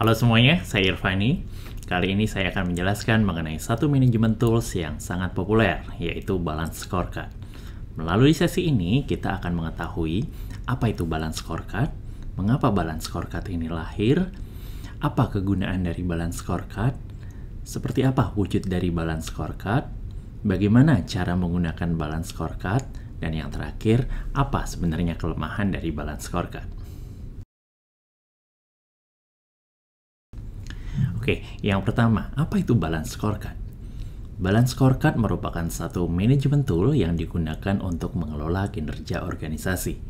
Halo semuanya, saya Irfani. Kali ini saya akan menjelaskan mengenai satu manajemen tools yang sangat populer, yaitu Balance Scorecard. Melalui sesi ini, kita akan mengetahui apa itu Balance Scorecard, mengapa Balance Scorecard ini lahir, apa kegunaan dari Balance Scorecard, seperti apa wujud dari Balance Scorecard, bagaimana cara menggunakan Balance Scorecard, dan yang terakhir, apa sebenarnya kelemahan dari Balance Scorecard. Oke, yang pertama, apa itu Balance Scorecard? Balance Scorecard merupakan satu manajemen tool yang digunakan untuk mengelola kinerja organisasi.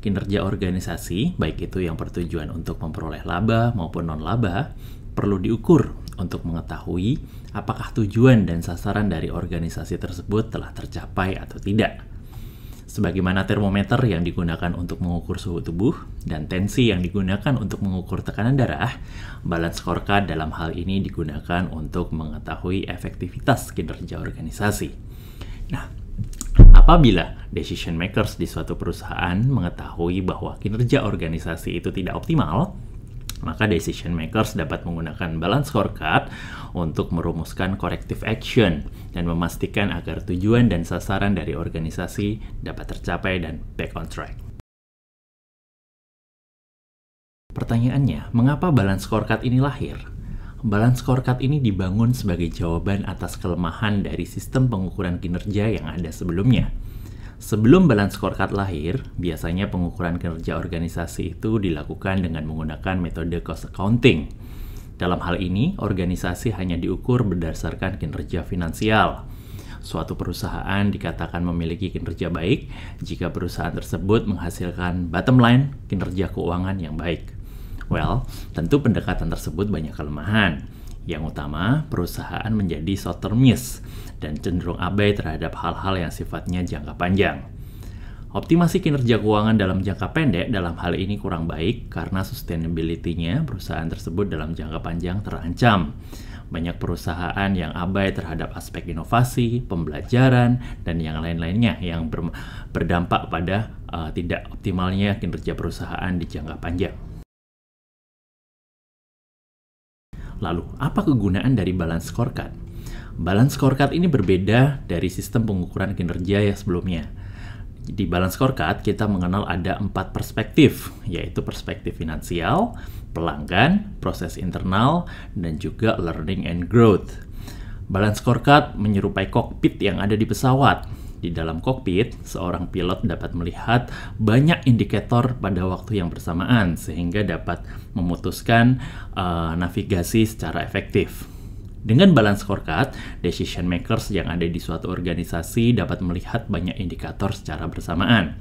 Kinerja organisasi, baik itu yang bertujuan untuk memperoleh laba maupun non-laba, perlu diukur untuk mengetahui apakah tujuan dan sasaran dari organisasi tersebut telah tercapai atau tidak. Sebagaimana termometer yang digunakan untuk mengukur suhu tubuh dan tensi yang digunakan untuk mengukur tekanan darah, Balance Scorecard dalam hal ini digunakan untuk mengetahui efektivitas kinerja organisasi. Nah, apabila decision makers di suatu perusahaan mengetahui bahwa kinerja organisasi itu tidak optimal, maka decision makers dapat menggunakan Balance Scorecard untuk merumuskan corrective action dan memastikan agar tujuan dan sasaran dari organisasi dapat tercapai dan back on track. Pertanyaannya, mengapa Balance Scorecard ini lahir? Balance Scorecard ini dibangun sebagai jawaban atas kelemahan dari sistem pengukuran kinerja yang ada sebelumnya. Sebelum Balance Scorecard lahir, biasanya pengukuran kinerja organisasi itu dilakukan dengan menggunakan metode cost accounting. Dalam hal ini, organisasi hanya diukur berdasarkan kinerja finansial. Suatu perusahaan dikatakan memiliki kinerja baik jika perusahaan tersebut menghasilkan bottom line kinerja keuangan yang baik. Well, tentu pendekatan tersebut banyak kelemahan. Yang utama, perusahaan menjadi short-termist dan cenderung abai terhadap hal-hal yang sifatnya jangka panjang. Optimasi kinerja keuangan dalam jangka pendek dalam hal ini kurang baik karena sustainability-nya perusahaan tersebut dalam jangka panjang terancam. Banyak perusahaan yang abai terhadap aspek inovasi, pembelajaran, dan yang lain-lainnya yang berdampak pada tidak optimalnya kinerja perusahaan di jangka panjang. Lalu, apa kegunaan dari Balance Scorecard? Balance Scorecard ini berbeda dari sistem pengukuran kinerja yang sebelumnya. Di Balance Scorecard, kita mengenal ada 4 perspektif, yaitu perspektif finansial, pelanggan, proses internal, dan juga learning and growth. Balance Scorecard menyerupai kokpit yang ada di pesawat. Di dalam kokpit, seorang pilot dapat melihat banyak indikator pada waktu yang bersamaan sehingga dapat memutuskan navigasi secara efektif. Dengan Balance Scorecard, decision makers yang ada di suatu organisasi dapat melihat banyak indikator secara bersamaan.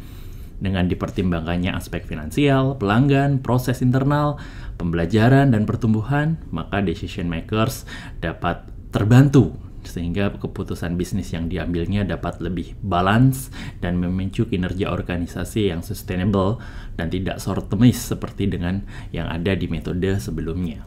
Dengan dipertimbangkannya aspek finansial, pelanggan, proses internal, pembelajaran, dan pertumbuhan, maka decision makers dapat terbantu sehingga keputusan bisnis yang diambilnya dapat lebih balance dan memicu kinerja organisasi yang sustainable dan tidak short-termist seperti dengan yang ada di metode sebelumnya.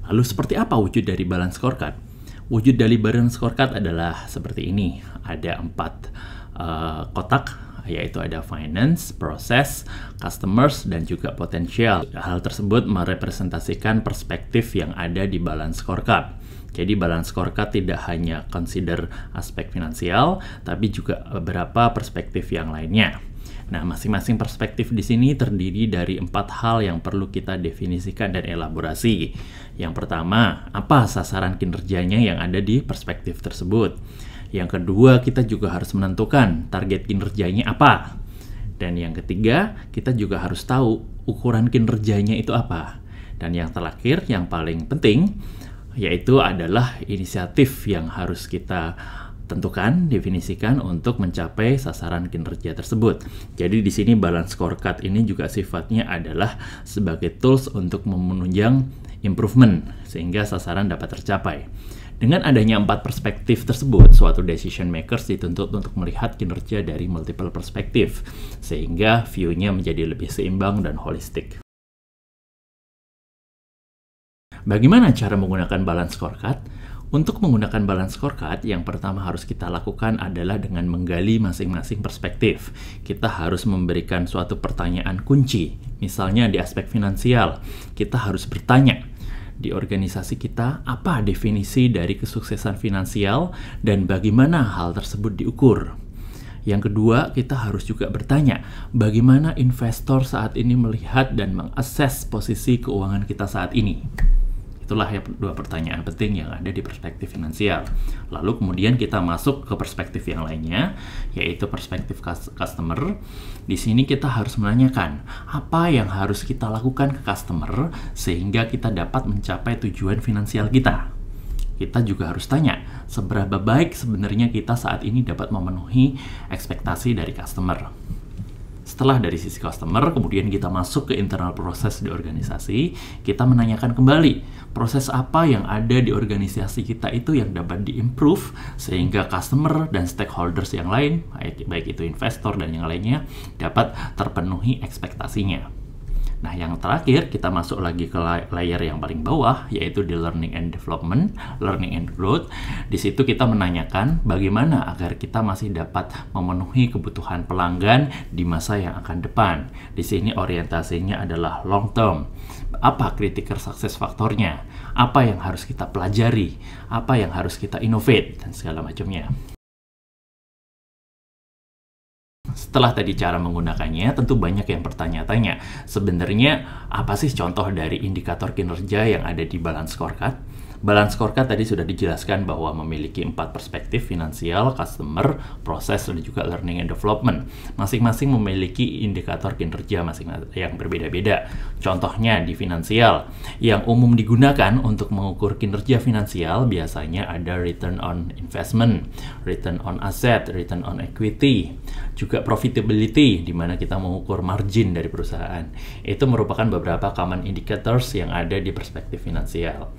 Lalu seperti apa wujud dari Balance Scorecard? Wujud dari Balance Scorecard adalah seperti ini. Ada 4 kotak, yaitu ada finance, proses, customers, dan juga potensial. Hal tersebut merepresentasikan perspektif yang ada di Balance Scorecard. Jadi Balance Scorecard tidak hanya consider aspek finansial, tapi juga beberapa perspektif yang lainnya. Nah, masing-masing perspektif di sini terdiri dari 4 hal yang perlu kita definisikan dan elaborasi. Yang pertama, apa sasaran kinerjanya yang ada di perspektif tersebut? Yang kedua, kita juga harus menentukan target kinerjanya apa. Dan yang ketiga, kita juga harus tahu ukuran kinerjanya itu apa. Dan yang terakhir, yang paling penting, yaitu adalah inisiatif yang harus kita tentukan, definisikan untuk mencapai sasaran kinerja tersebut. Jadi di sini Balance Scorecard ini juga sifatnya adalah sebagai tools untuk menunjang improvement sehingga sasaran dapat tercapai. Dengan adanya 4 perspektif tersebut, suatu decision makers dituntut untuk melihat kinerja dari multiple perspektif, sehingga view-nya menjadi lebih seimbang dan holistik. Bagaimana cara menggunakan Balance Scorecard? Untuk menggunakan balance scorecard, yang pertama harus kita lakukan adalah dengan menggali masing-masing perspektif. Kita harus memberikan suatu pertanyaan kunci. Misalnya di aspek finansial, kita harus bertanya, di organisasi kita, apa definisi dari kesuksesan finansial dan bagaimana hal tersebut diukur? Yang kedua, kita harus juga bertanya, bagaimana investor saat ini melihat dan mengakses posisi keuangan kita saat ini? Itulah ya dua pertanyaan penting yang ada di perspektif finansial. Lalu kemudian kita masuk ke perspektif yang lainnya, yaitu perspektif customer. Di sini kita harus menanyakan, apa yang harus kita lakukan ke customer sehingga kita dapat mencapai tujuan finansial kita. Kita juga harus tanya, seberapa baik sebenarnya kita saat ini dapat memenuhi ekspektasi dari customer. Setelah dari sisi customer, kemudian kita masuk ke internal proses di organisasi, kita menanyakan kembali, proses apa yang ada di organisasi kita itu yang dapat diimprove, sehingga customer dan stakeholders yang lain, baik itu investor dan yang lainnya, dapat terpenuhi ekspektasinya. Nah, yang terakhir, kita masuk lagi ke layer yang paling bawah, yaitu di learning and development, learning and growth. Di situ kita menanyakan bagaimana agar kita masih dapat memenuhi kebutuhan pelanggan di masa yang akan depan. Di sini orientasinya adalah long term. Apa critical success faktornya? Apa yang harus kita pelajari? Apa yang harus kita innovate? Dan segala macamnya. Setelah tadi cara menggunakannya, tentu banyak yang bertanya-tanya, sebenarnya apa sih contoh dari indikator kinerja yang ada di balance scorecard? Balance scorecard tadi sudah dijelaskan bahwa memiliki 4 perspektif: finansial, customer, proses, dan juga learning and development. Masing-masing memiliki indikator kinerja masing-masing yang berbeda-beda. Contohnya di finansial, yang umum digunakan untuk mengukur kinerja finansial biasanya ada return on investment, return on asset, return on equity, juga profitability, di mana kita mengukur margin dari perusahaan. Itu merupakan beberapa common indicators yang ada di perspektif finansial.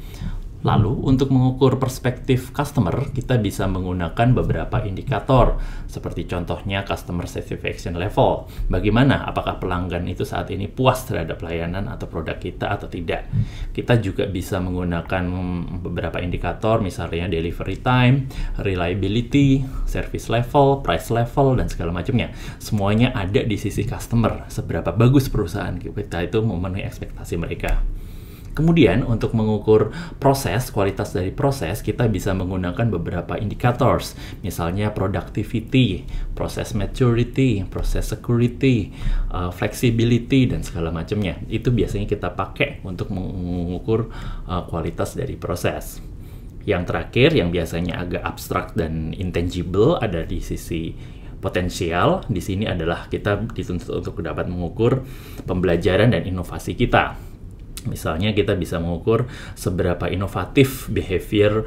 Lalu, untuk mengukur perspektif customer, kita bisa menggunakan beberapa indikator, seperti contohnya customer satisfaction level. Bagaimana, apakah pelanggan itu saat ini puas terhadap layanan atau produk kita atau tidak. Kita juga bisa menggunakan beberapa indikator, misalnya delivery time, reliability, service level, price level, dan segala macamnya. Semuanya ada di sisi customer, seberapa bagus perusahaan kita itu memenuhi ekspektasi mereka. Kemudian untuk mengukur proses, kualitas dari proses, kita bisa menggunakan beberapa indicators, misalnya productivity, process maturity, process security, flexibility, dan segala macamnya. Itu biasanya kita pakai untuk mengukur kualitas dari proses. Yang terakhir, yang biasanya agak abstrak dan intangible, ada di sisi potensial. Di sini adalah kita dituntut untuk dapat mengukur pembelajaran dan inovasi kita. Misalnya kita bisa mengukur seberapa inovatif behavior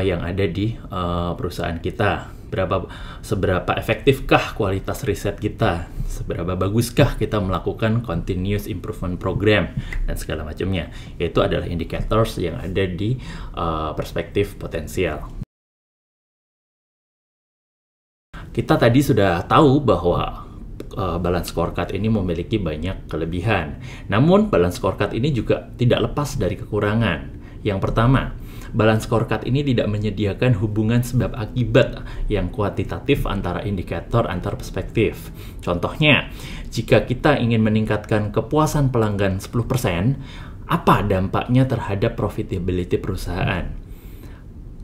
yang ada di perusahaan kita, seberapa efektifkah kualitas riset kita, seberapa baguskah kita melakukan continuous improvement program, dan segala macamnya. Itu adalah indicators yang ada di perspektif potensial. Kita tadi sudah tahu bahwa balance scorecard ini memiliki banyak kelebihan. Namun, balance scorecard ini juga tidak lepas dari kekurangan. Yang pertama, balance scorecard ini tidak menyediakan hubungan sebab akibat yang kuantitatif antara indikator antar perspektif. Contohnya, jika kita ingin meningkatkan kepuasan pelanggan 10%, apa dampaknya terhadap profitability perusahaan?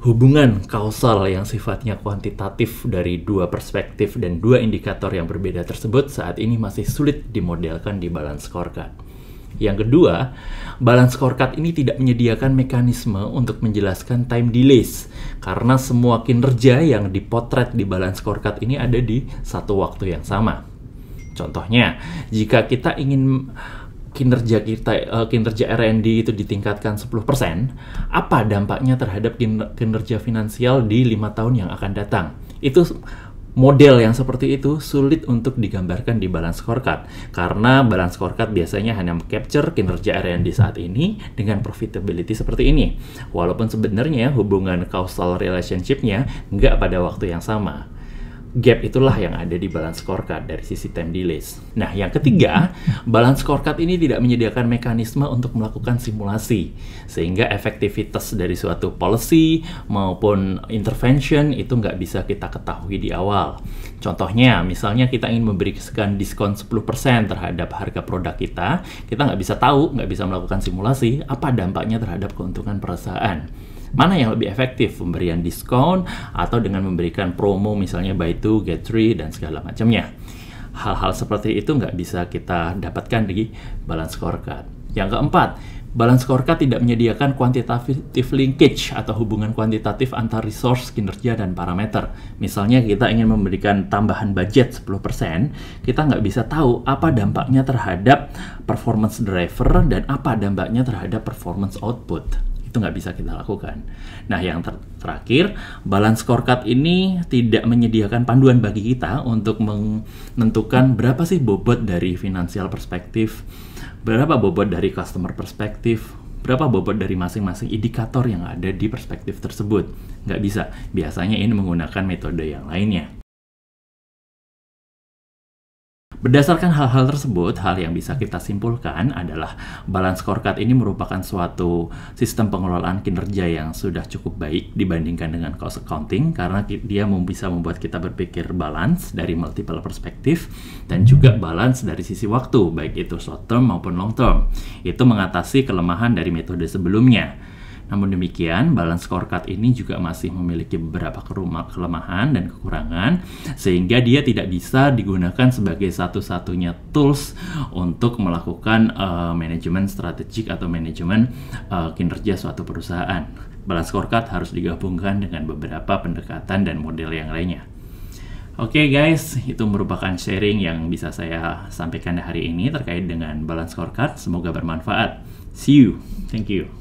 Hubungan kausal yang sifatnya kuantitatif dari dua perspektif dan dua indikator yang berbeda tersebut saat ini masih sulit dimodelkan di balance scorecard. Yang kedua, balance scorecard ini tidak menyediakan mekanisme untuk menjelaskan time delays, karena semua kinerja yang dipotret di balance scorecard ini ada di satu waktu yang sama. Contohnya, jika kita ingin kinerja R&D itu ditingkatkan 10%, apa dampaknya terhadap kinerja finansial di 5 tahun yang akan datang? Itu model yang seperti itu sulit untuk digambarkan di balance scorecard, karena balance scorecard biasanya hanya capture kinerja R&D saat ini dengan profitability seperti ini, walaupun sebenarnya hubungan causal relationship-nya nggak pada waktu yang sama. gap itulah yang ada di balance scorecard dari sisi time delays. Nah, yang ketiga, balance scorecard ini tidak menyediakan mekanisme untuk melakukan simulasi, sehingga efektivitas dari suatu policy maupun intervention itu nggak bisa kita ketahui di awal. Contohnya, misalnya kita ingin memberikan diskon 10% terhadap harga produk kita nggak bisa tahu, nggak bisa melakukan simulasi apa dampaknya terhadap keuntungan perusahaan. Mana yang lebih efektif, pemberian diskon atau dengan memberikan promo misalnya buy 2, get 3, dan segala macamnya. Hal-hal seperti itu nggak bisa kita dapatkan di balance scorecard. Yang keempat, balance scorecard tidak menyediakan quantitative linkage atau hubungan kuantitatif antar resource, kinerja, dan parameter. Misalnya kita ingin memberikan tambahan budget 10%, kita nggak bisa tahu apa dampaknya terhadap performance driver dan apa dampaknya terhadap performance output. Itu nggak bisa kita lakukan. Nah, yang terakhir, balance scorecard ini tidak menyediakan panduan bagi kita untuk menentukan berapa sih bobot dari financial perspektif, berapa bobot dari customer perspektif, berapa bobot dari masing-masing indikator yang ada di perspektif tersebut. Nggak bisa. Biasanya ini menggunakan metode yang lainnya. Berdasarkan hal-hal tersebut, hal yang bisa kita simpulkan adalah balance scorecard ini merupakan suatu sistem pengelolaan kinerja yang sudah cukup baik dibandingkan dengan cost accounting, karena dia bisa membuat kita berpikir balance dari multiple perspektif dan juga balance dari sisi waktu, baik itu short term maupun long term. Itu mengatasi kelemahan dari metode sebelumnya. Namun demikian, balance scorecard ini juga masih memiliki beberapa kelemahan dan kekurangan, sehingga dia tidak bisa digunakan sebagai satu-satunya tools untuk melakukan manajemen strategik atau manajemen kinerja suatu perusahaan. Balance scorecard harus digabungkan dengan beberapa pendekatan dan model yang lainnya. Oke guys, itu merupakan sharing yang bisa saya sampaikan hari ini terkait dengan balance scorecard. Semoga bermanfaat. See you. Thank you.